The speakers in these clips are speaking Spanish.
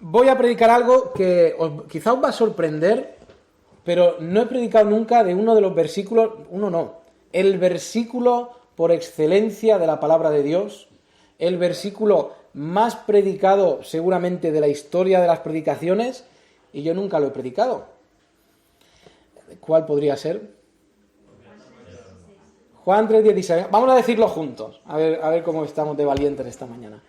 voy a predicar algo que quizá os va a sorprender, pero no he predicado nunca de uno de los versículos, el versículo por excelencia de la palabra de Dios, el versículo más predicado seguramente de la historia de las predicaciones, y yo nunca lo he predicado. ¿Cuál podría ser? Juan 3:16. Vamos a decirlo juntos, a ver cómo estamos de valientes esta mañana.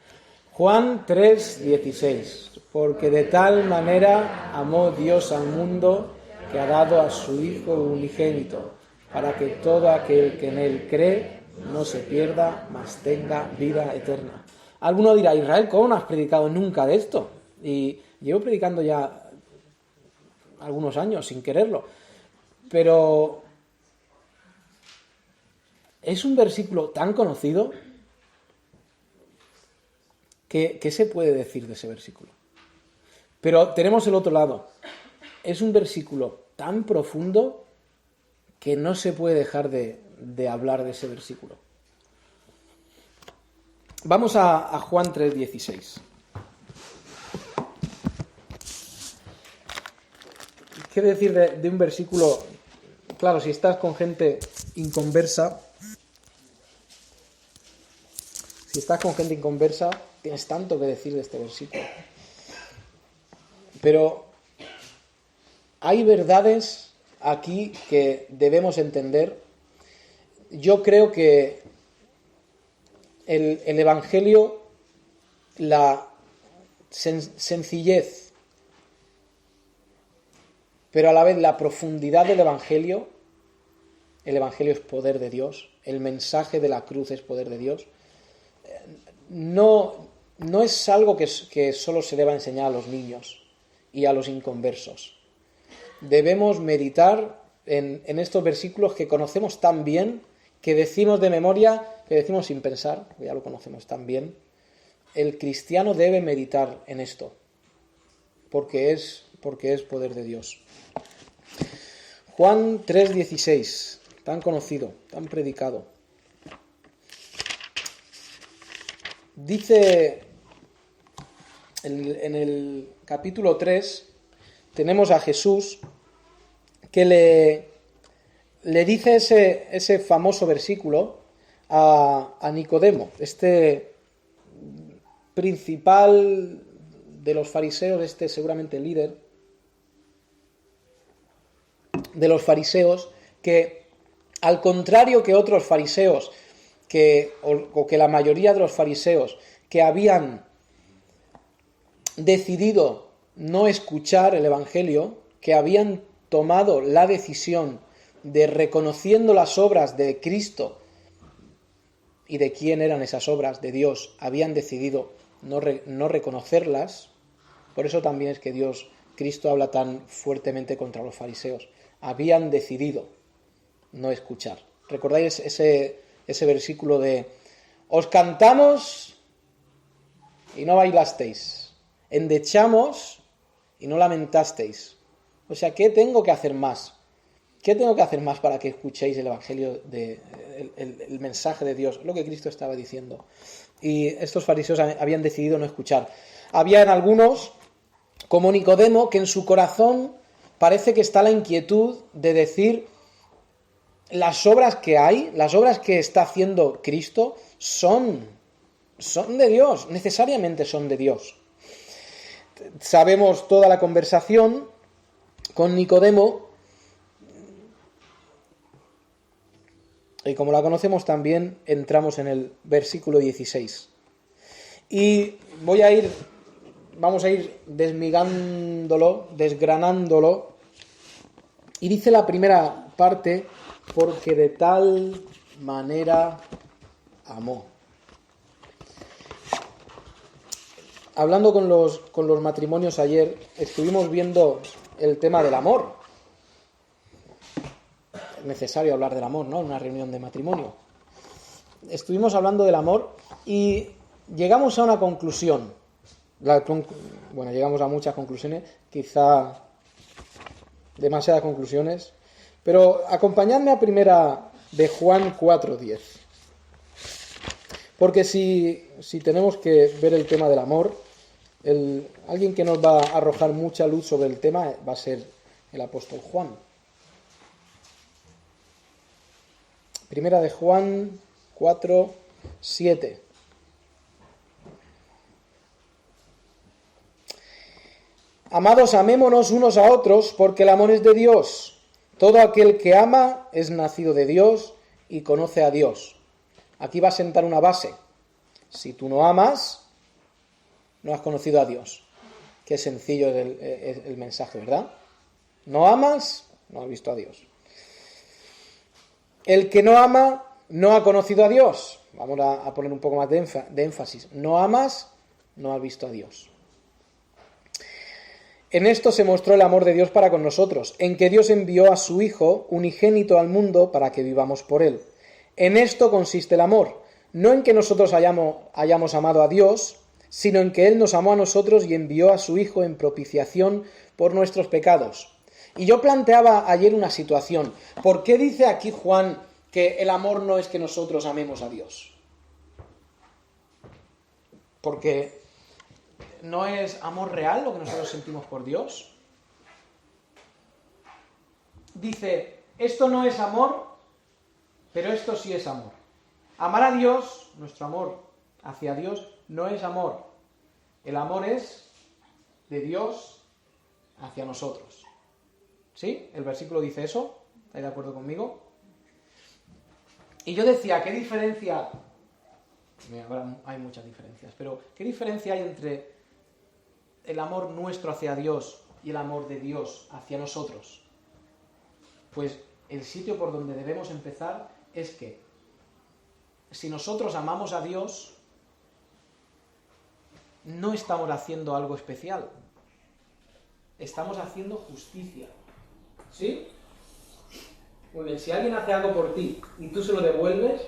Juan 3:16. Porque de tal manera amó Dios al mundo que ha dado a su Hijo unigénito, para que todo aquel que en él cree no se pierda, mas tenga vida eterna. Alguno dirá: Israel, ¿cómo no has predicado nunca de esto? Y llevo predicando ya algunos años sin quererlo. Pero es un versículo tan conocido que ¿qué se puede decir de ese versículo? Pero tenemos el otro lado. Es un versículo tan profundo que no se puede dejar de hablar de ese versículo. Vamos a Juan 3:16. ¿Qué decir de un versículo? Claro, si estás con gente inconversa, tienes tanto que decir de este versículo. Pero hay verdades aquí que debemos entender. Yo creo que el Evangelio, la sencillez, pero a la vez la profundidad del Evangelio, el Evangelio es poder de Dios, el mensaje de la cruz es poder de Dios, no es algo que solo se deba enseñar a los niños y a los inconversos. Debemos meditar en estos versículos que conocemos tan bien, que decimos de memoria, que decimos sin pensar, que ya lo conocemos tan bien. El cristiano debe meditar en esto, porque es poder de Dios. Juan 3:16, tan conocido, tan predicado. Dice en el capítulo 3, tenemos a Jesús que le dice ese famoso versículo a Nicodemo, este principal de los fariseos, seguramente líder de los fariseos, que al contrario que otros fariseos, o que la mayoría de los fariseos que habían decidido no escuchar el Evangelio, que habían tomado la decisión de, reconociendo las obras de Cristo y de quién eran esas obras de Dios, habían decidido no reconocerlas. Por eso también es que Cristo habla tan fuertemente contra los fariseos. Habían decidido no escuchar. ¿Recordáis ese versículo de: os cantamos y no bailasteis, endechamos y no lamentasteis? O sea, ¿qué tengo que hacer más? ¿Qué tengo que hacer más para que escuchéis el Evangelio, el mensaje de Dios? Lo que Cristo estaba diciendo. Y estos fariseos habían decidido no escuchar. Habían algunos, como Nicodemo, que en su corazón parece que está la inquietud de decir: las obras que hay, las obras que está haciendo Cristo son de Dios, necesariamente son de Dios. Sabemos toda la conversación con Nicodemo, y como la conocemos también, entramos en el versículo 16. Y vamos a ir desgranándolo. Y dice la primera parte: porque de tal manera amó. Hablando con los matrimonios ayer, estuvimos viendo el tema del amor. Es necesario hablar del amor, ¿no? En una reunión de matrimonio. Estuvimos hablando del amor y llegamos a una conclusión. Llegamos a muchas conclusiones, quizá demasiadas conclusiones, pero acompañadme a primera de Juan 4:10. Porque si tenemos que ver el tema del amor, Alguien que nos va a arrojar mucha luz sobre el tema va a ser el apóstol Juan. Primera de Juan 4, 7. Amados, amémonos unos a otros, porque el amor es de Dios. Todo aquel que ama es nacido de Dios y conoce a Dios. Aquí va a sentar una base. Si tú no amas, no has conocido a Dios. Qué sencillo es el mensaje, ¿verdad? No amas, no has visto a Dios. El que no ama, no ha conocido a Dios. Vamos a poner un poco más de énfasis. No amas, no has visto a Dios. En esto se mostró el amor de Dios para con nosotros, en que Dios envió a su Hijo unigénito al mundo para que vivamos por él. En esto consiste el amor, no en que nosotros hayamos amado a Dios, sino en que Él nos amó a nosotros y envió a su Hijo en propiciación por nuestros pecados. Y yo planteaba ayer una situación. ¿Por qué dice aquí Juan que el amor no es que nosotros amemos a Dios? Porque ¿no es amor real lo que nosotros sentimos por Dios? Dice, esto no es amor, pero esto sí es amor. Amar a Dios, nuestro amor hacia Dios, no es amor. El amor es de Dios hacia nosotros. ¿Sí? El versículo dice eso. ¿Estáis de acuerdo conmigo? Y yo decía, ¿qué diferencia? Ahora hay muchas diferencias, pero ¿qué diferencia hay entre el amor nuestro hacia Dios y el amor de Dios hacia nosotros? Pues el sitio por donde debemos empezar es que si nosotros amamos a Dios, no estamos haciendo algo especial, estamos haciendo justicia. ¿Sí? Muy bien, si alguien hace algo por ti y tú se lo devuelves,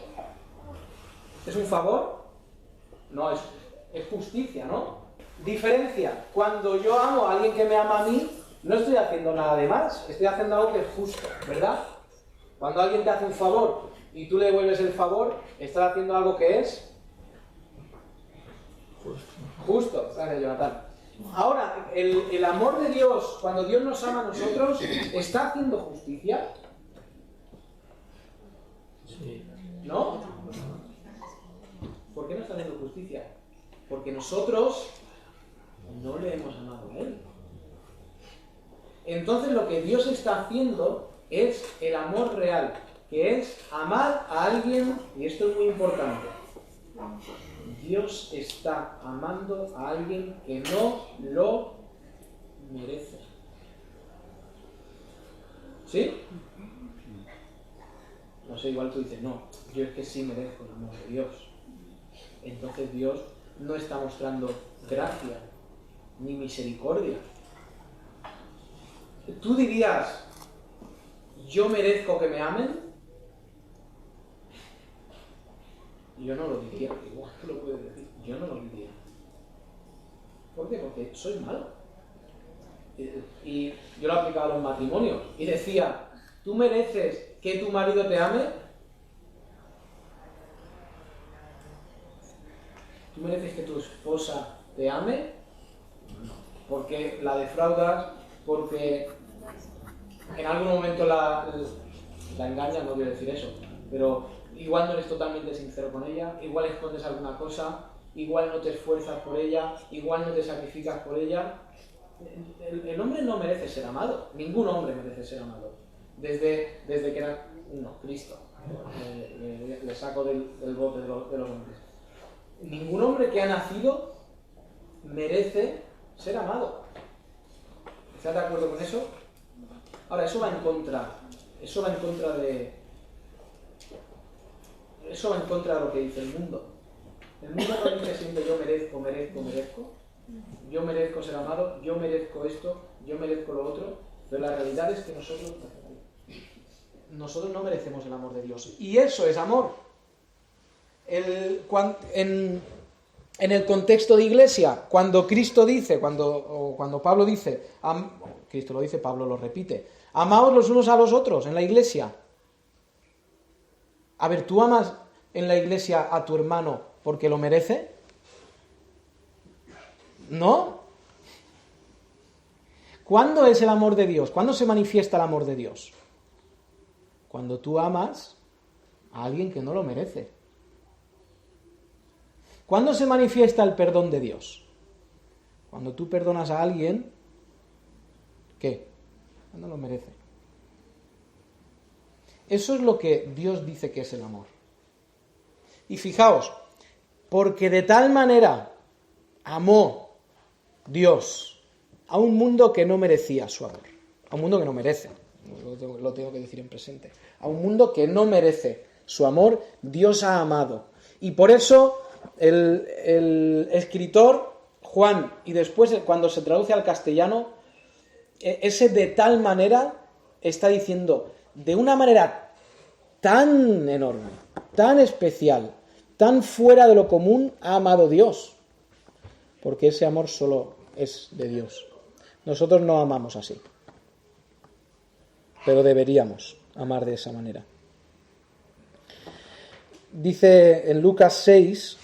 ¿es un favor? No, es justicia, ¿no? Diferencia, cuando yo amo a alguien que me ama a mí, no estoy haciendo nada de más, estoy haciendo algo que es justo, ¿verdad? Cuando alguien te hace un favor y tú le devuelves el favor, estás haciendo algo que es justo. Gracias, Jonathan. Ahora, el amor de Dios, cuando Dios nos ama a nosotros, ¿está haciendo justicia? Sí. ¿No? ¿Por qué no está haciendo justicia? Porque nosotros no le hemos amado a Él. Entonces lo que Dios está haciendo es el amor real, que es amar a alguien, y esto es muy importante. Dios está amando a alguien que no lo merece. ¿Sí? No sé, igual tú dices, no, yo es que sí merezco el amor de Dios. Entonces Dios no está mostrando gracia ni misericordia. ¿Tú dirías, yo merezco que me amen? Yo no lo diría, igual tú lo puedes decir, yo no lo diría. ¿Por qué? Porque soy malo. Y yo lo aplicaba a los matrimonios y decía, ¿tú mereces que tu marido te ame? ¿Tú mereces que tu esposa te ame? Porque la defraudas, porque en algún momento la engañas, no quiero decir eso, pero igual no eres totalmente sincero con ella, igual escondes alguna cosa, igual no te esfuerzas por ella, igual no te sacrificas por ella. El hombre no merece ser amado, ningún hombre merece ser amado. Desde que era Cristo, le saco del bote de los hombres. Ningún hombre que ha nacido merece ser amado. ¿Estás de acuerdo con eso? Ahora, eso va en contra de lo que dice el mundo. El mundo no dice siempre yo merezco. Yo merezco ser amado, yo merezco esto, yo merezco lo otro. Pero la realidad es que nosotros no merecemos el amor de Dios. Y eso es amor. En el contexto de iglesia, cuando Cristo dice, cuando Pablo dice, Cristo lo dice, Pablo lo repite, amaos los unos a los otros en la iglesia. A ver, ¿tú amas en la iglesia a tu hermano porque lo merece? ¿No? ¿Cuándo es el amor de Dios? ¿Cuándo se manifiesta el amor de Dios? Cuando tú amas a alguien que no lo merece. ¿Cuándo se manifiesta el perdón de Dios? Cuando tú perdonas a alguien que no lo merece. Eso es lo que Dios dice que es el amor. Y fijaos, porque de tal manera amó Dios a un mundo que no merecía su amor, a un mundo que no merece, lo tengo que decir en presente, a un mundo que no merece su amor, Dios ha amado. Y por eso el escritor Juan, y después cuando se traduce al castellano, ese de tal manera está diciendo, de una manera tan enorme, tan especial, tan fuera de lo común, ha amado Dios, porque ese amor solo es de Dios. Nosotros no amamos así, pero deberíamos amar de esa manera. Dice en Lucas 6,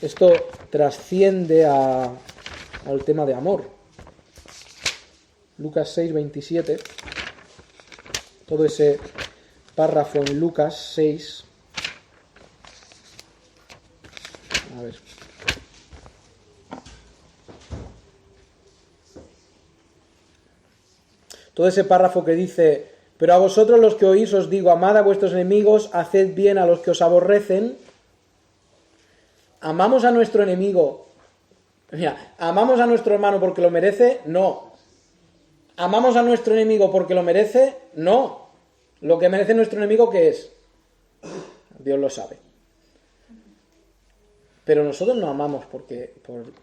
esto trasciende al tema de amor. Lucas 6, 27, todo ese párrafo en Lucas 6, a ver. Todo ese párrafo que dice, pero a vosotros los que oís os digo, amad a vuestros enemigos, haced bien a los que os aborrecen. ¿Amamos a nuestro enemigo? Mira, ¿amamos a nuestro hermano porque lo merece? No. ¿Amamos a nuestro enemigo porque lo merece? No. Lo que merece nuestro enemigo, ¿qué es? Dios lo sabe. Pero nosotros no amamos porque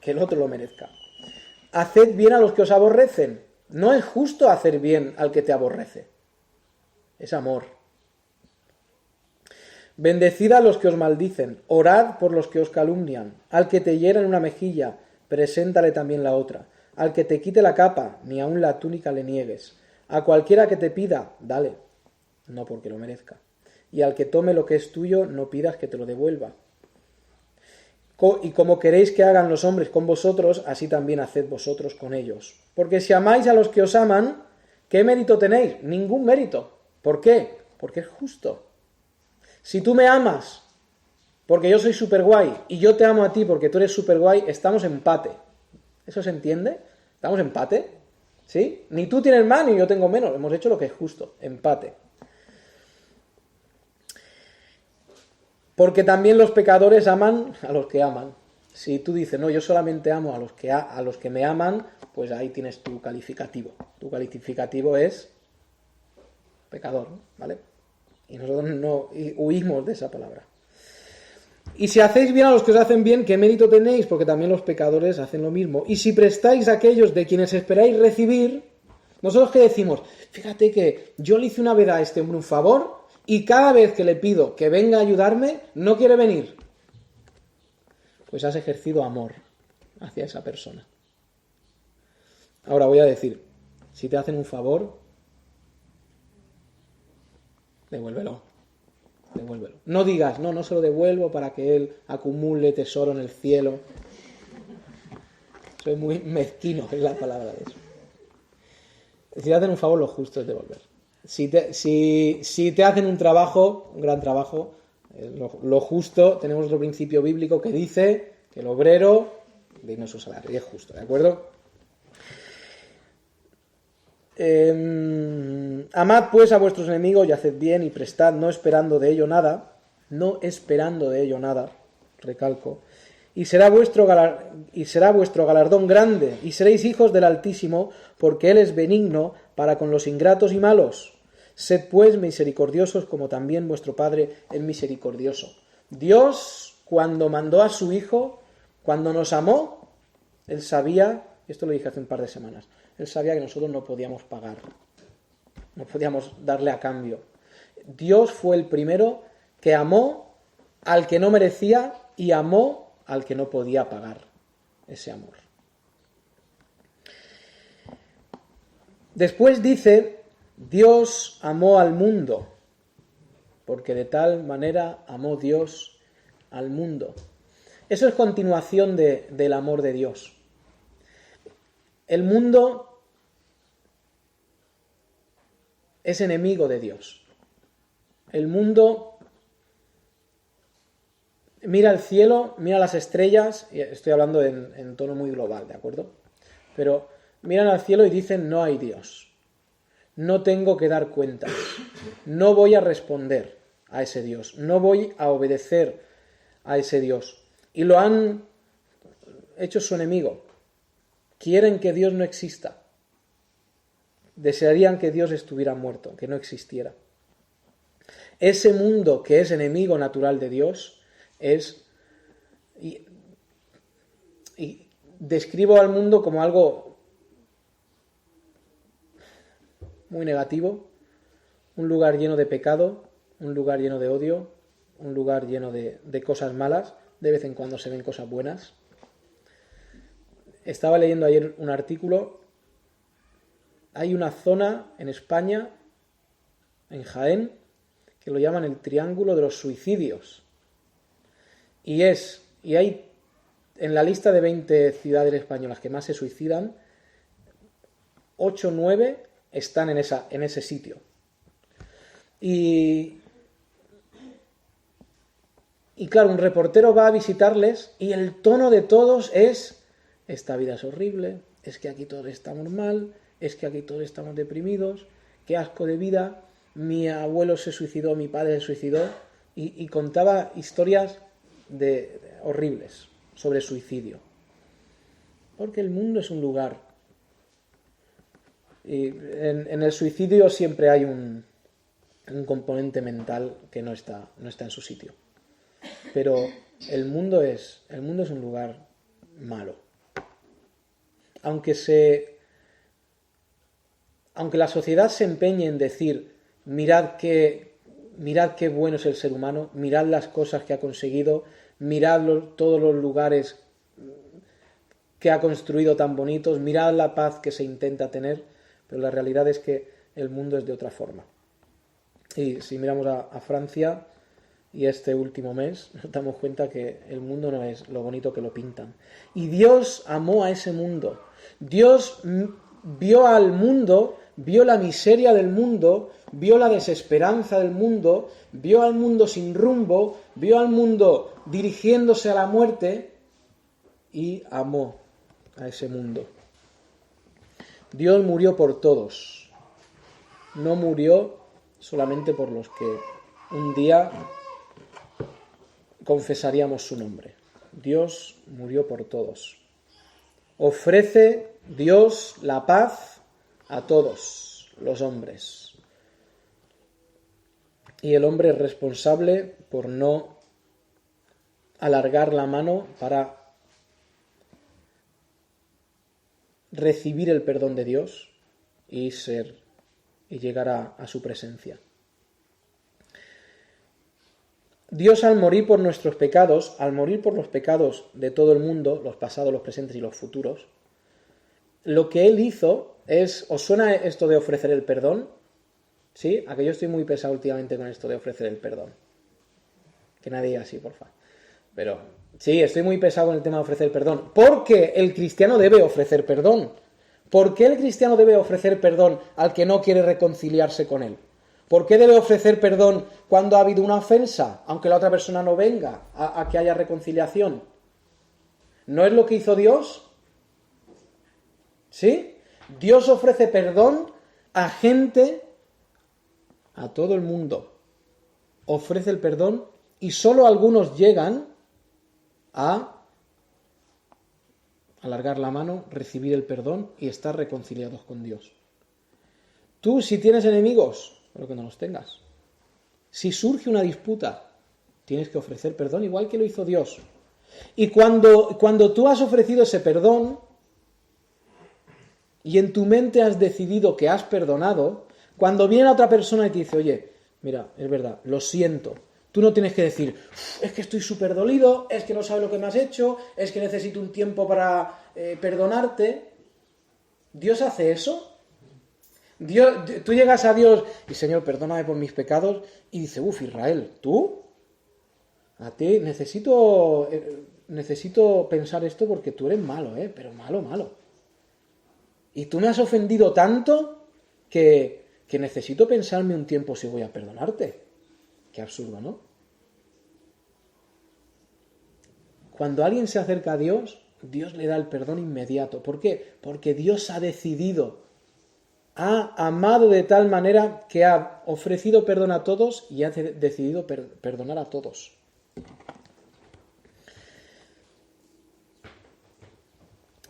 el otro lo merezca. Haced bien a los que os aborrecen. No es justo hacer bien al que te aborrece. Es amor. Bendecid a los que os maldicen. Orad por los que os calumnian. Al que te hiera en una mejilla, preséntale también la otra. Al que te quite la capa, ni aun la túnica le niegues. A cualquiera que te pida, dale, no porque lo merezca. Y al que tome lo que es tuyo, no pidas que te lo devuelva. Y como queréis que hagan los hombres con vosotros, así también haced vosotros con ellos. Porque si amáis a los que os aman, ¿qué mérito tenéis? Ningún mérito. ¿Por qué? Porque es justo. Si tú me amas porque yo soy súper guay y yo te amo a ti porque tú eres súper guay, estamos en empate. ¿Eso se entiende? ¿Estamos en empate? ¿Sí? Ni tú tienes más ni yo tengo menos. Hemos hecho lo que es justo. Empate. Porque también los pecadores aman a los que aman. Si tú dices, no, yo solamente amo a los que me aman, pues ahí tienes tu calificativo. Tu calificativo es pecador, ¿vale? Y nosotros no huimos de esa palabra. Y si hacéis bien a los que os hacen bien, ¿qué mérito tenéis? Porque también los pecadores hacen lo mismo. Y si prestáis a aquellos de quienes esperáis recibir, nosotros ¿qué decimos? Fíjate que yo le hice una vez a este hombre un favor y cada vez que le pido que venga a ayudarme, no quiere venir. Pues has ejercido amor hacia esa persona. Ahora voy a decir, si te hacen un favor, devuélvelo. No digas, no se lo devuelvo para que él acumule tesoro en el cielo. Soy muy mezquino, es la palabra de eso. Si te hacen un favor, lo justo es devolver. Si te hacen un trabajo, un gran trabajo, lo justo, tenemos otro principio bíblico que dice que el obrero digno su salario, y es justo, ¿de acuerdo? Amad pues a vuestros enemigos y haced bien y prestad, no esperando de ello nada, recalco, y será vuestro galardón grande, y seréis hijos del Altísimo, porque Él es benigno para con los ingratos y malos. Sed pues misericordiosos como también vuestro Padre es misericordioso. Dios, cuando mandó a su Hijo, cuando nos amó, Él sabía, esto lo dije hace un par de semanas, Él sabía que nosotros no podíamos pagar, no podíamos darle a cambio. Dios fue el primero que amó al que no merecía y amó al que no podía pagar ese amor. Después dice, Dios amó al mundo, porque de tal manera amó Dios al mundo. Eso es continuación del amor de Dios. El mundo es enemigo de Dios. El mundo mira el cielo, mira las estrellas, y estoy hablando en tono muy global, ¿de acuerdo? Pero miran al cielo y dicen, no hay Dios. No tengo que dar cuentas. No voy a responder a ese Dios. No voy a obedecer a ese Dios. Y lo han hecho su enemigo. Quieren que Dios no exista. Desearían que Dios estuviera muerto, que no existiera. Ese mundo que es enemigo natural de Dios es... Y describo al mundo como algo muy negativo, un lugar lleno de pecado, un lugar lleno de odio, un lugar lleno de cosas malas. De vez en cuando se ven cosas buenas. Estaba leyendo ayer un artículo. Hay una zona en España, en Jaén, que lo llaman el Triángulo de los Suicidios. Y hay en la lista de 20 ciudades españolas que más se suicidan, 8 o 9 están en ese sitio. Y claro, un reportero va a visitarles y el tono de todos es: esta vida es horrible, es que aquí todos estamos mal, es que aquí todos estamos deprimidos, qué asco de vida, mi abuelo se suicidó, mi padre se suicidó, y contaba historias horribles sobre suicidio. Porque el mundo es un lugar. Y en el suicidio siempre hay un componente mental que no está en su sitio. Pero el mundo es un lugar malo. Aunque la sociedad se empeñe en decir, mirad qué bueno es el ser humano, mirad las cosas que ha conseguido, mirad todos los lugares que ha construido tan bonitos, mirad la paz que se intenta tener, pero la realidad es que el mundo es de otra forma. Y si miramos a Francia y este último mes, nos damos cuenta que el mundo no es lo bonito que lo pintan. Y Dios amó a ese mundo. Dios vio al mundo, vio la miseria del mundo, vio la desesperanza del mundo, vio al mundo sin rumbo, vio al mundo dirigiéndose a la muerte y amó a ese mundo. Dios murió por todos. No murió solamente por los que un día confesaríamos su nombre. Dios murió por todos. Ofrece Dios la paz a todos los hombres. Y el hombre es responsable por no alargar la mano para recibir el perdón de Dios y llegar a su presencia. Dios, al morir por nuestros pecados, al morir por los pecados de todo el mundo, los pasados, los presentes y los futuros, lo que Él hizo es... ¿Os suena esto de ofrecer el perdón? ¿Sí? A que yo estoy muy pesado últimamente con esto de ofrecer el perdón. Que nadie diga así, porfa. Pero sí, estoy muy pesado con el tema de ofrecer perdón. Porque el cristiano debe ofrecer perdón. ¿Por qué el cristiano debe ofrecer perdón al que no quiere reconciliarse con él? ¿Por qué debe ofrecer perdón cuando ha habido una ofensa, aunque la otra persona no venga a que haya reconciliación? ¿No es lo que hizo Dios? ¿Sí? Dios ofrece perdón a gente, a todo el mundo. Ofrece el perdón y solo algunos llegan a alargar la mano, recibir el perdón y estar reconciliados con Dios. Tú, si tienes enemigos, pero que no los tengas. Si surge una disputa, tienes que ofrecer perdón igual que lo hizo Dios. Y cuando tú has ofrecido ese perdón y en tu mente has decidido que has perdonado, cuando viene otra persona y te dice, oye, mira, es verdad, lo siento. Tú no tienes que decir, es que estoy súper dolido, es que no sabes lo que me has hecho, es que necesito un tiempo para perdonarte. ¿Dios hace eso? Tú llegas a Dios y, Señor, perdóname por mis pecados, y dice, Israel, ¿tú? a ti necesito pensar esto porque tú eres malo, pero malo, malo. Y tú me has ofendido tanto que necesito pensarme un tiempo si voy a perdonarte. Qué absurdo, ¿no? Cuando alguien se acerca a Dios, Dios le da el perdón inmediato. ¿Por qué? Porque Dios ha decidido, ha amado de tal manera que ha ofrecido perdón a todos y ha decidido perdonar a todos.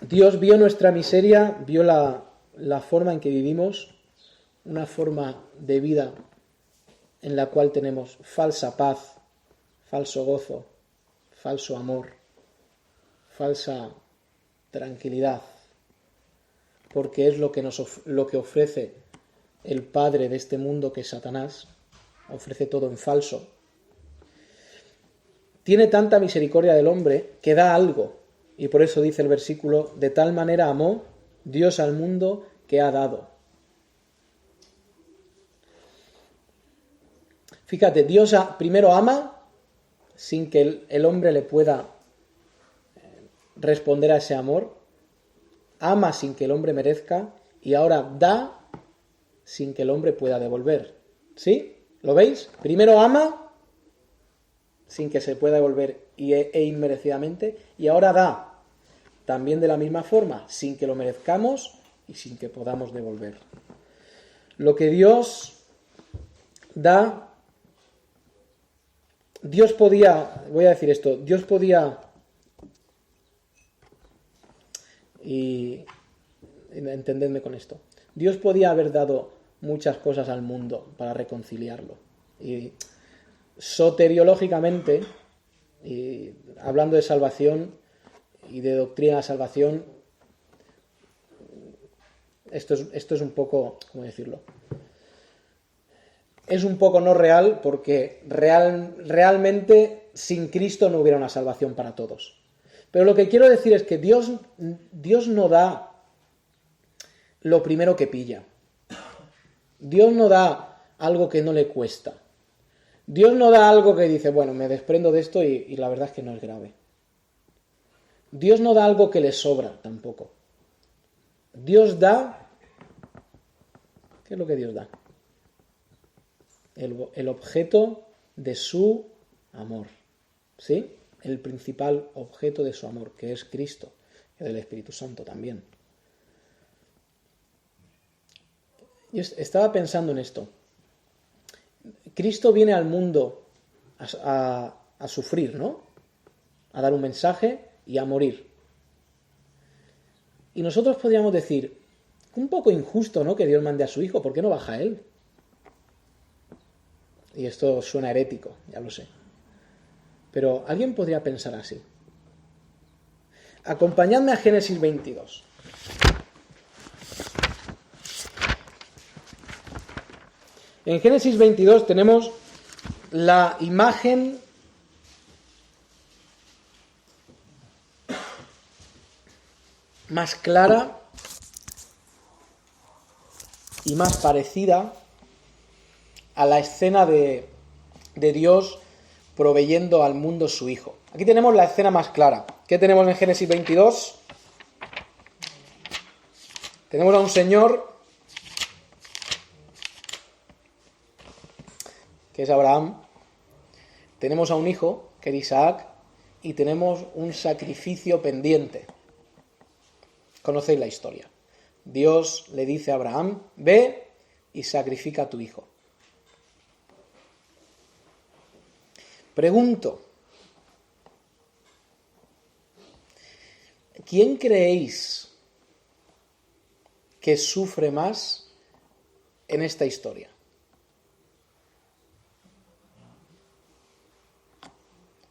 Dios vio nuestra miseria, vio la forma en que vivimos, una forma de vida en la cual tenemos falsa paz, falso gozo, falso amor, falsa tranquilidad, porque es lo que ofrece el padre de este mundo, que es Satanás, ofrece todo en falso. Tiene tanta misericordia del hombre que da algo, y por eso dice el versículo: de tal manera amó Dios al mundo que ha dado. Fíjate, Dios primero ama sin que el hombre le pueda responder a ese amor, ama sin que el hombre merezca, y ahora da sin que el hombre pueda devolver. ¿Sí? ¿Lo veis? Primero ama sin que se pueda devolver e inmerecidamente, y ahora da también de la misma forma, sin que lo merezcamos y sin que podamos devolver. Lo que Dios da, Dios podía, voy a decir esto, Dios podía, y entendedme con esto, Dios podía haber dado muchas cosas al mundo para reconciliarlo. Y soteriológicamente, y hablando de salvación y de doctrina de salvación, esto es un poco, ¿cómo decirlo? Es un poco no real, porque realmente sin Cristo no hubiera una salvación para todos. Pero lo que quiero decir es que Dios no da lo primero que pilla. Dios no da algo que no le cuesta. Dios no da algo que dice, bueno, me desprendo de esto y la verdad es que no es grave. Dios no da algo que le sobra tampoco. Dios da... ¿Qué es lo que Dios da? El objeto de su amor. ¿Sí? El principal objeto de su amor, que es Cristo, y del Espíritu Santo también. Yo estaba pensando en esto. Cristo viene al mundo a sufrir, ¿no? A dar un mensaje y a morir. Y nosotros podríamos decir, un poco injusto, ¿no?, que Dios mande a su Hijo, ¿por qué no baja Él? Y esto suena herético, ya lo sé. Pero alguien podría pensar así. Acompañadme a Génesis 22. En Génesis 22 tenemos la imagen más clara y más parecida a la escena de Dios proveyendo al mundo su Hijo. Aquí tenemos la escena más clara. ¿Qué tenemos en Génesis 22? Tenemos a un señor que es Abraham, tenemos a un hijo, que es Isaac, y tenemos un sacrificio pendiente. Conocéis la historia. Dios le dice a Abraham, ve y sacrifica a tu hijo. Pregunto, ¿quién creéis que sufre más en esta historia?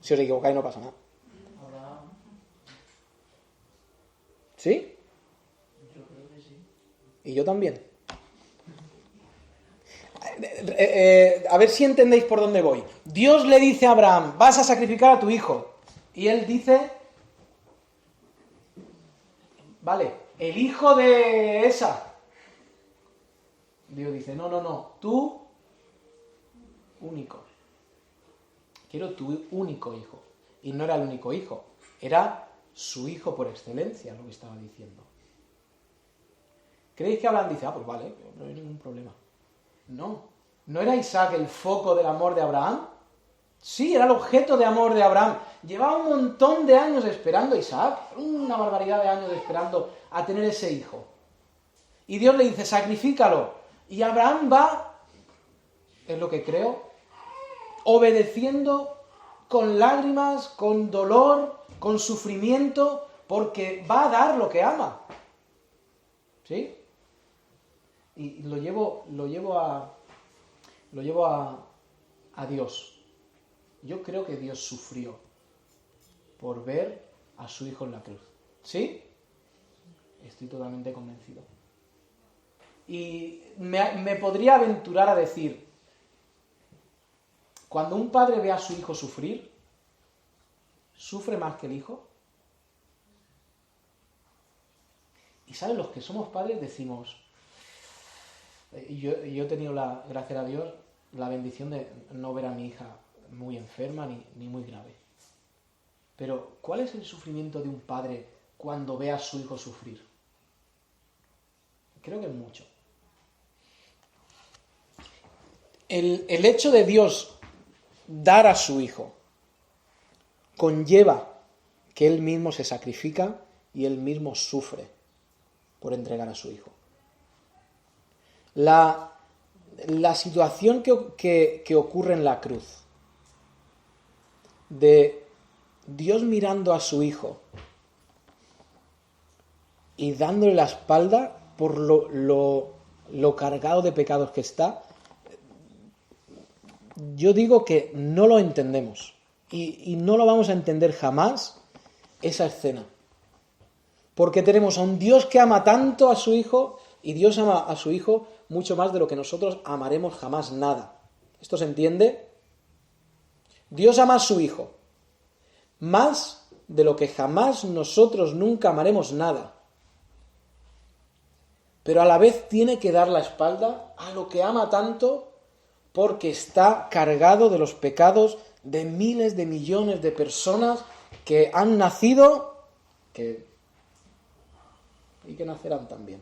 Si os equivocáis no pasa nada. ¿Sí? Yo creo que sí. Y yo también. A ver si entendéis por dónde voy. Dios le dice a Abraham, vas a sacrificar a tu hijo. Y él dice, vale, el hijo de esa. Dios dice, no, tú único. quiero tu único hijo. Y no era el único hijo, era su hijo por excelencia, lo que estaba diciendo. ¿Creéis que Abraham dice, pues vale, no hay ningún problema? ¿No era Isaac el foco del amor de Abraham? Sí, era el objeto de amor de Abraham. Llevaba un montón de años esperando a Isaac, una barbaridad de años esperando a tener ese hijo. Y Dios le dice, sacrifícalo. Y Abraham va, es lo que creo, obedeciendo con lágrimas, con dolor, con sufrimiento, porque va a dar lo que ama. ¿Sí? Y lo llevo a Dios. Yo creo que Dios sufrió por ver a su hijo en la cruz. ¿Sí? Estoy totalmente convencido. Y me podría aventurar a decir, cuando un padre ve a su hijo sufrir, ¿sufre más que el hijo? Y ¿saben? Los que somos padres decimos, yo he tenido gracias a Dios, la bendición de no ver a mi hija muy enferma ni muy grave. Pero, ¿cuál es el sufrimiento de un padre cuando ve a su hijo sufrir? Creo que es mucho. El hecho de Dios dar a su hijo conlleva que él mismo se sacrifica y él mismo sufre por entregar a su hijo. La situación que ocurre en la cruz, de Dios mirando a su hijo y dándole la espalda por lo cargado de pecados que está, yo digo que no lo entendemos y no lo vamos a entender jamás esa escena. Porque tenemos a un Dios que ama tanto a su hijo y Dios ama a su hijo mucho más de lo que nosotros amaremos jamás nada. ¿Esto se entiende? Dios ama a su hijo más de lo que jamás nosotros nunca amaremos nada. Pero a la vez tiene que dar la espalda a lo que ama tanto porque está cargado de los pecados de miles de millones de personas que han nacido y que nacerán también.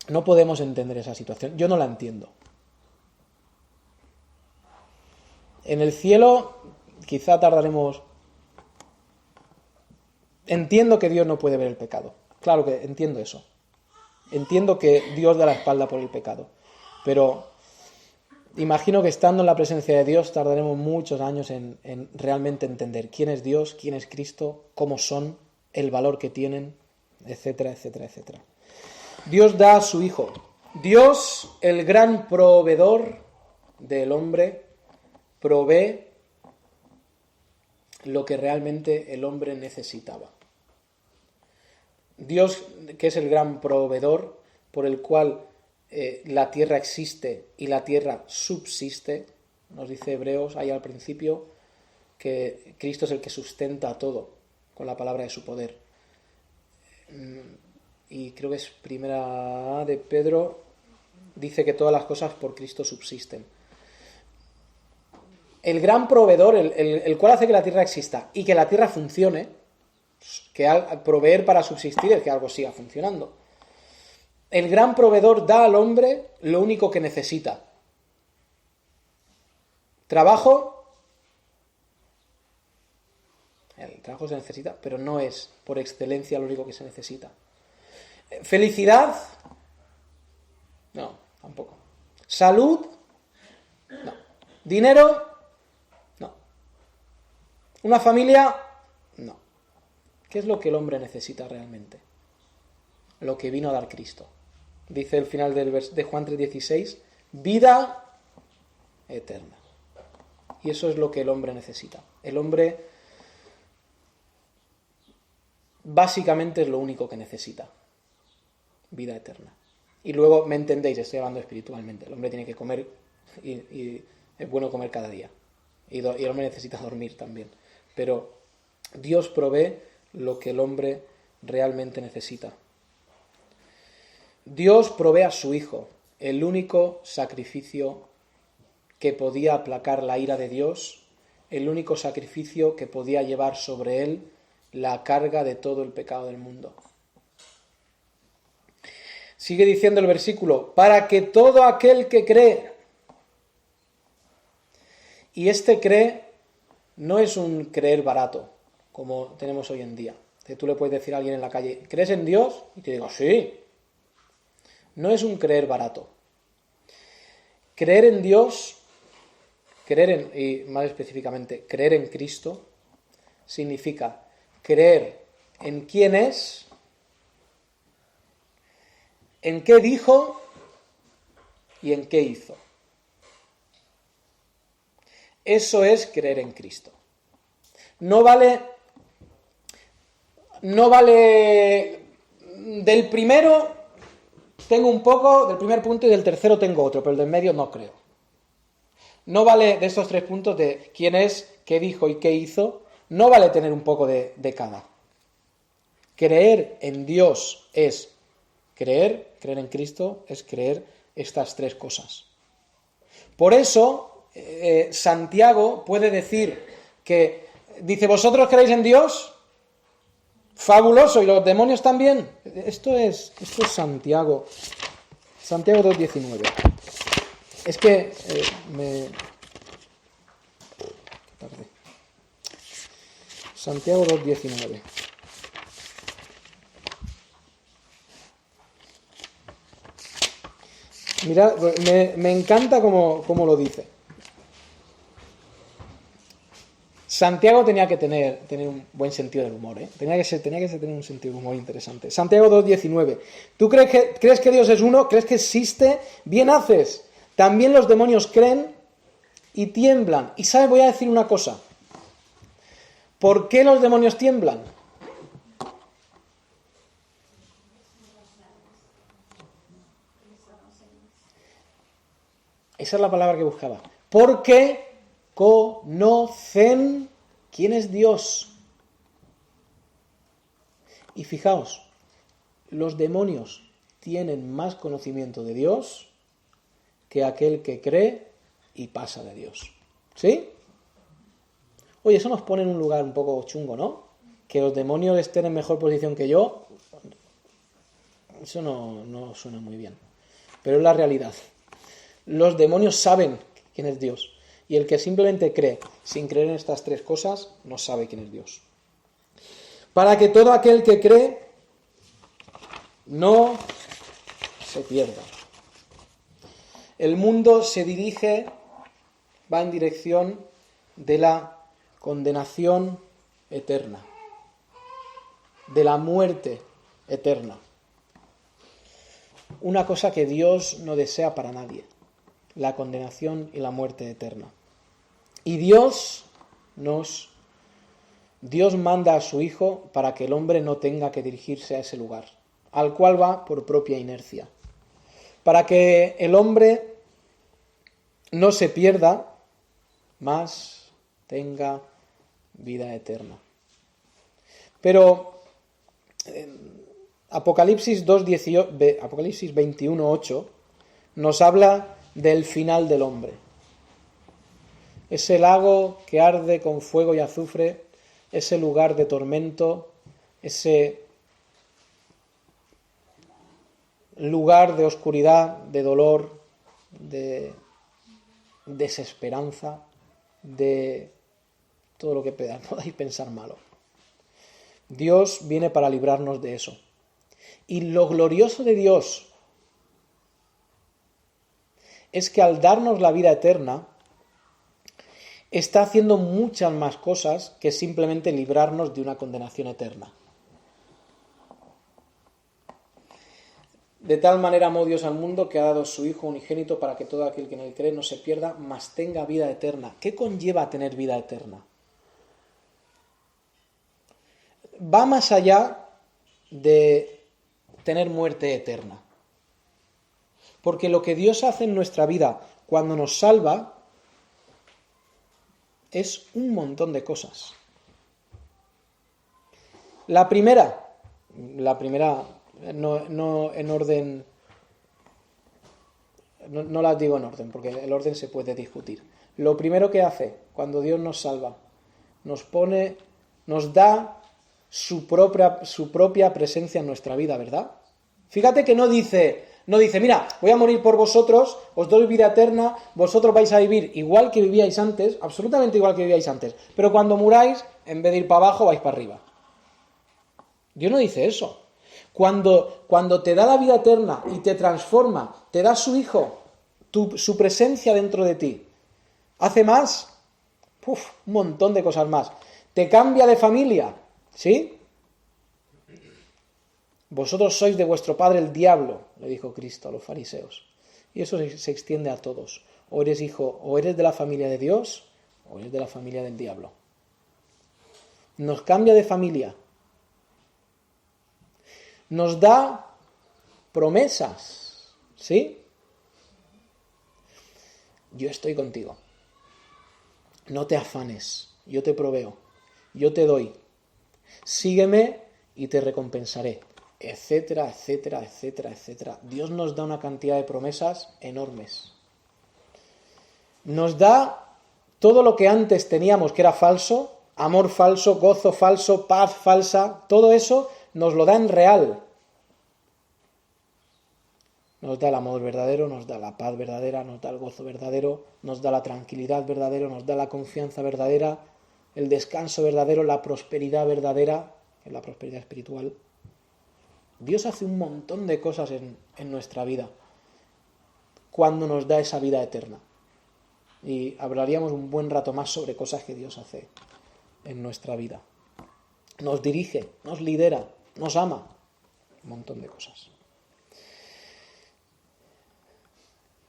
No podemos entender esa situación. Yo no la entiendo. En el cielo quizá tardaremos... Entiendo que Dios no puede ver el pecado. Claro que entiendo eso. Entiendo que Dios da la espalda por el pecado. Pero imagino que estando en la presencia de Dios tardaremos muchos años en realmente entender quién es Dios, quién es Cristo, cómo son, el valor que tienen, etcétera, etcétera, etcétera. Dios da a su Hijo. Dios, el gran proveedor del hombre, provee lo que realmente el hombre necesitaba. Dios, que es el gran proveedor por el cual la tierra existe y la tierra subsiste, nos dice Hebreos ahí al principio que Cristo es el que sustenta todo con la palabra de su poder. Y creo que es primera de Pedro, dice que todas las cosas por Cristo subsisten. El gran proveedor, el cual hace que la tierra exista y que la tierra funcione, que al proveer para subsistir es que algo siga funcionando. El gran proveedor da al hombre lo único que necesita. Trabajo. El trabajo se necesita, pero no es por excelencia lo único que se necesita. Felicidad. No, tampoco. Salud. No. Dinero. No. Una familia. No. ¿Qué es lo que el hombre necesita realmente? Lo que vino a dar Cristo. Dice el final de Juan 3:16, vida eterna. Y eso es lo que el hombre necesita. El hombre básicamente es lo único que necesita. Vida eterna. Y luego, me entendéis, estoy hablando espiritualmente. El hombre tiene que comer y es bueno comer cada día. Y el hombre necesita dormir también. Pero Dios provee lo que el hombre realmente necesita. Dios provee a su Hijo, el único sacrificio que podía aplacar la ira de Dios, el único sacrificio que podía llevar sobre él la carga de todo el pecado del mundo. Sigue diciendo el versículo, para que todo aquel que cree, y este cree no es un creer barato, como tenemos hoy en día, que tú le puedes decir a alguien en la calle, ¿crees en Dios? Y te digo, sí. No es un creer barato. Creer en Dios, y más específicamente, creer en Cristo, significa creer en quién es, en qué dijo y en qué hizo. Eso es creer en Cristo. No vale del primero tengo un poco, del primer punto, y del tercero tengo otro, pero del medio no creo. No vale de estos 3 puntos de quién es, qué dijo y qué hizo, no vale tener un poco de cada. Creer en Dios es creer en Cristo es creer estas 3 cosas. Por eso, Santiago puede decir que, dice, ¿vosotros creéis en Dios? Fabuloso, ¿y los demonios también? Esto es Santiago. Santiago 2:19. Es que tarde. Santiago 2:19. Mirad, me encanta cómo lo dice. Santiago tenía que tener un buen sentido del humor, ¿eh? Tenía que tener un sentido del humor interesante. Santiago 2:19. ¿Tú crees que Dios es uno? ¿Crees que existe? Bien haces. También los demonios creen y tiemblan. Y ¿sabes? Voy a decir una cosa. ¿Por qué los demonios tiemblan? Esa es la palabra que buscaba. Porque conocen quién es Dios. Y fijaos, los demonios tienen más conocimiento de Dios que aquel que cree y pasa de Dios. ¿Sí? Oye, eso nos pone en un lugar un poco chungo, ¿no? Que los demonios estén en mejor posición que yo, eso no suena muy bien. Pero es la realidad. Los demonios saben quién es Dios. Y el que simplemente cree, sin creer en estas 3 cosas, no sabe quién es Dios. Para que todo aquel que cree no se pierda. El mundo va en dirección de la condenación eterna, de la muerte eterna. Una cosa que Dios no desea para nadie, la condenación y la muerte eterna. Y Dios manda a su Hijo para que el hombre no tenga que dirigirse a ese lugar, al cual va por propia inercia. Para que el hombre no se pierda, mas tenga vida eterna. Pero Apocalipsis 21:8 nos habla del final del hombre. Ese lago que arde con fuego y azufre, ese lugar de tormento, ese lugar de oscuridad, de dolor, de desesperanza, de todo lo que podáis pensar malo. Dios viene para librarnos de eso. Y lo glorioso de Dios es que al darnos la vida eterna, está haciendo muchas más cosas que simplemente librarnos de una condenación eterna. De tal manera amó Dios al mundo que ha dado a su Hijo unigénito para que todo aquel que en él cree no se pierda, mas tenga vida eterna. ¿Qué conlleva tener vida eterna? Va más allá de tener muerte eterna. Porque lo que Dios hace en nuestra vida cuando nos salva es un montón de cosas. La primera no en orden no las digo en orden, porque el orden se puede discutir. Lo primero que hace cuando Dios nos salva, nos da su propia presencia en nuestra vida, ¿verdad? Fíjate que no dice, mira, voy a morir por vosotros, os doy vida eterna, vosotros vais a vivir igual que vivíais antes, absolutamente igual que vivíais antes, pero cuando muráis, en vez de ir para abajo, vais para arriba. Dios no dice eso. Cuando te da la vida eterna y te transforma, te da su Hijo, su presencia dentro de ti, hace más, un montón de cosas más. Te cambia de familia, ¿sí? Vosotros sois de vuestro padre el diablo, le dijo Cristo a los fariseos. Y eso se extiende a todos. O eres hijo, o eres de la familia de Dios, o eres de la familia del diablo. Nos cambia de familia. Nos da promesas, ¿sí? Yo estoy contigo. No te afanes, yo te proveo, yo te doy. Sígueme y te recompensaré, etcétera, etcétera, etcétera, etcétera. Dios nos da una cantidad de promesas enormes. Nos da todo lo que antes teníamos que era falso, amor falso, gozo falso, paz falsa, todo eso nos lo da en real. Nos da el amor verdadero, nos da la paz verdadera, nos da el gozo verdadero, nos da la tranquilidad verdadera, nos da la confianza verdadera, el descanso verdadero, la prosperidad verdadera, la prosperidad espiritual. Dios hace un montón de cosas en nuestra vida cuando nos da esa vida eterna. Y hablaríamos un buen rato más sobre cosas que Dios hace en nuestra vida. Nos dirige, nos lidera, nos ama. Un montón de cosas.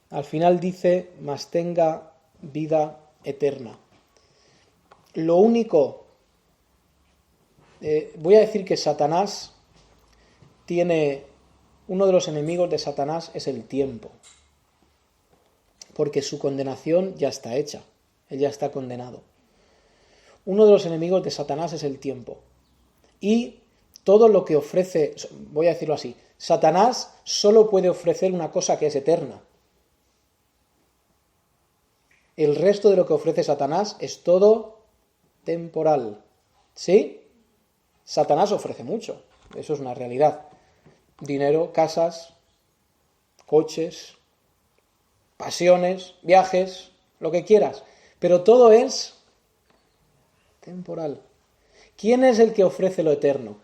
Al final dice, mas tenga vida eterna. Lo único, voy a decir que Satanás uno de los enemigos de Satanás es el tiempo. Porque su condenación ya está hecha. Él ya está condenado. Uno de los enemigos de Satanás es el tiempo. Y todo lo que ofrece, voy a decirlo así, Satanás solo puede ofrecer una cosa que es eterna. El resto de lo que ofrece Satanás es todo temporal. ¿Sí? Satanás ofrece mucho. Eso es una realidad. Dinero, casas, coches, pasiones, viajes, lo que quieras. Pero todo es temporal. ¿Quién es el que ofrece lo eterno?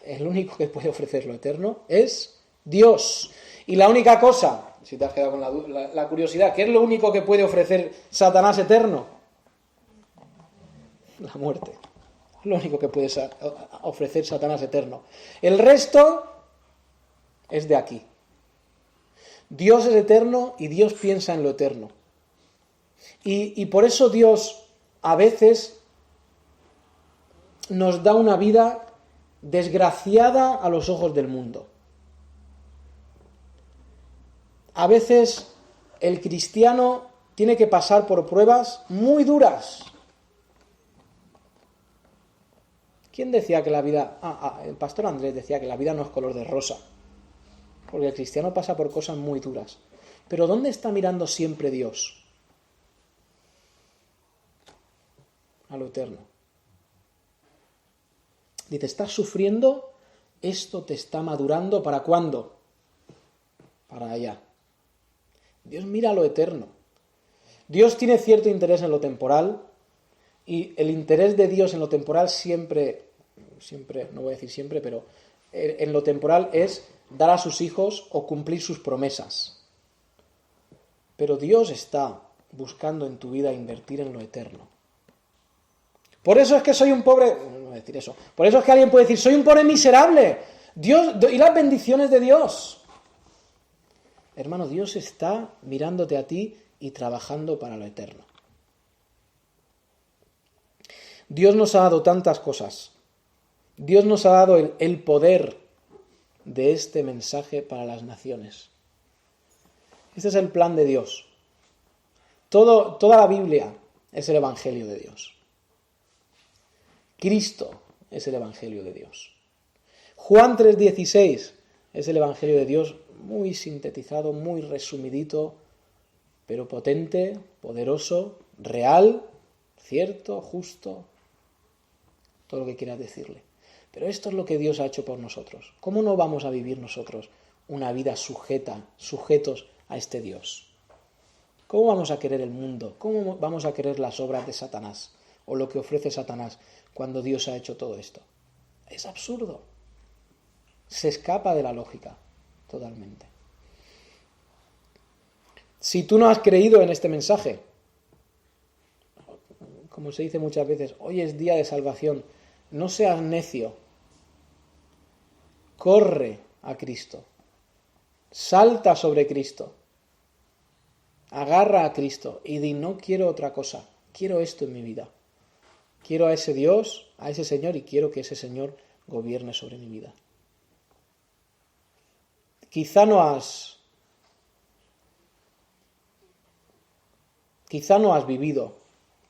El único que puede ofrecer lo eterno es Dios. Y la única cosa, si te has quedado con la curiosidad, ¿qué es lo único que puede ofrecer Satanás eterno? La muerte. Lo único que puede ofrecer Satanás eterno. El resto es de aquí. Dios es eterno y Dios piensa en lo eterno. Y por eso Dios a veces nos da una vida desgraciada a los ojos del mundo. A veces el cristiano tiene que pasar por pruebas muy duras. ¿Quién decía que la vida... el pastor Andrés decía que la vida no es color de rosa. Porque el cristiano pasa por cosas muy duras. Pero ¿dónde está mirando siempre Dios? A lo eterno. Dice, estás sufriendo, esto te está madurando, ¿para cuándo? Para allá. Dios mira a lo eterno. Dios tiene cierto interés en lo temporal, y el interés de Dios en lo temporal siempre, no voy a decir siempre, pero en lo temporal es dar a sus hijos o cumplir sus promesas. Pero Dios está buscando en tu vida invertir en lo eterno. Por eso es que soy un pobre... No voy a decir eso. Por eso es que alguien puede decir, soy un pobre miserable. Dios, y las bendiciones de Dios. Hermano, Dios está mirándote a ti y trabajando para lo eterno. Dios nos ha dado tantas cosas. Dios nos ha dado el poder de este mensaje para las naciones. Este es el plan de Dios. Toda la Biblia es el Evangelio de Dios. Cristo es el Evangelio de Dios. Juan 3:16 es el Evangelio de Dios muy sintetizado, muy resumidito, pero potente, poderoso, real, cierto, justo, todo lo que quieras decirle. Pero esto es lo que Dios ha hecho por nosotros. ¿Cómo no vamos a vivir nosotros una vida sujetos a este Dios? ¿Cómo vamos a querer el mundo? ¿Cómo vamos a querer las obras de Satanás o lo que ofrece Satanás cuando Dios ha hecho todo esto? Es absurdo. Se escapa de la lógica totalmente. Si tú no has creído en este mensaje, como se dice muchas veces, hoy es día de salvación, no seas necio. Corre a Cristo. Salta sobre Cristo. Agarra a Cristo y di, no quiero otra cosa, quiero esto en mi vida. Quiero a ese Dios, a ese Señor, y quiero que ese Señor gobierne sobre mi vida. Quizá no has vivido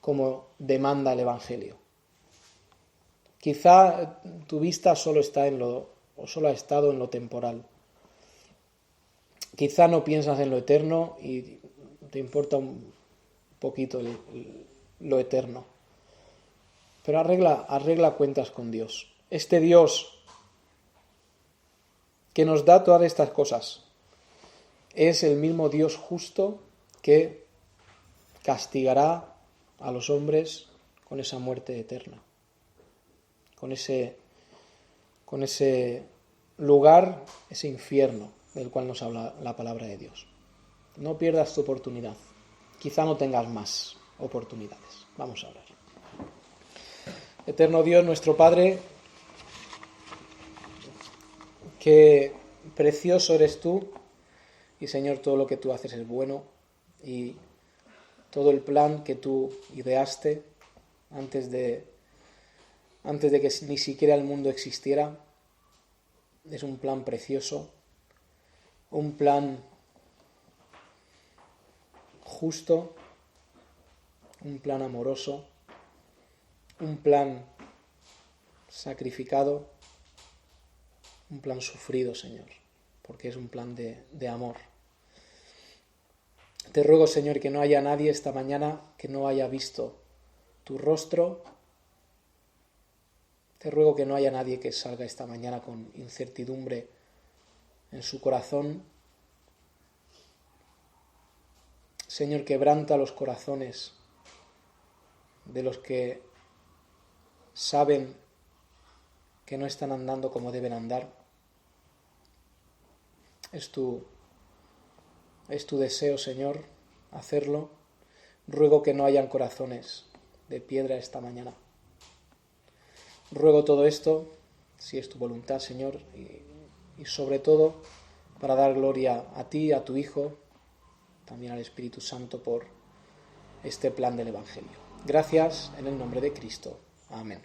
como demanda el Evangelio. Quizá tu vista solo ha estado en lo temporal. Quizá no piensas en lo eterno y te importa un poquito lo eterno. Pero arregla cuentas con Dios. Este Dios que nos da todas estas cosas es el mismo Dios justo que castigará a los hombres con esa muerte eterna, con ese lugar, ese infierno del cual nos habla la palabra de Dios. No pierdas tu oportunidad. Quizá no tengas más oportunidades. Vamos a orar. Eterno Dios, nuestro Padre, qué precioso eres tú, y Señor, todo lo que tú haces es bueno, y todo el plan que tú ideaste antes de que ni siquiera el mundo existiera es un plan precioso, un plan justo, un plan amoroso, un plan sacrificado, un plan sufrido, Señor, porque es un plan de amor. Te ruego, Señor, que no haya nadie esta mañana que no haya visto tu rostro. Te ruego que no haya nadie que salga esta mañana con incertidumbre en su corazón. Señor, quebranta los corazones de los que saben que no están andando como deben andar. Es tu deseo, Señor, hacerlo. Ruego que no hayan corazones de piedra esta mañana. Ruego todo esto, si es tu voluntad, Señor, y sobre todo para dar gloria a ti, a tu Hijo, también al Espíritu Santo por este plan del Evangelio. Gracias en el nombre de Cristo. Amén.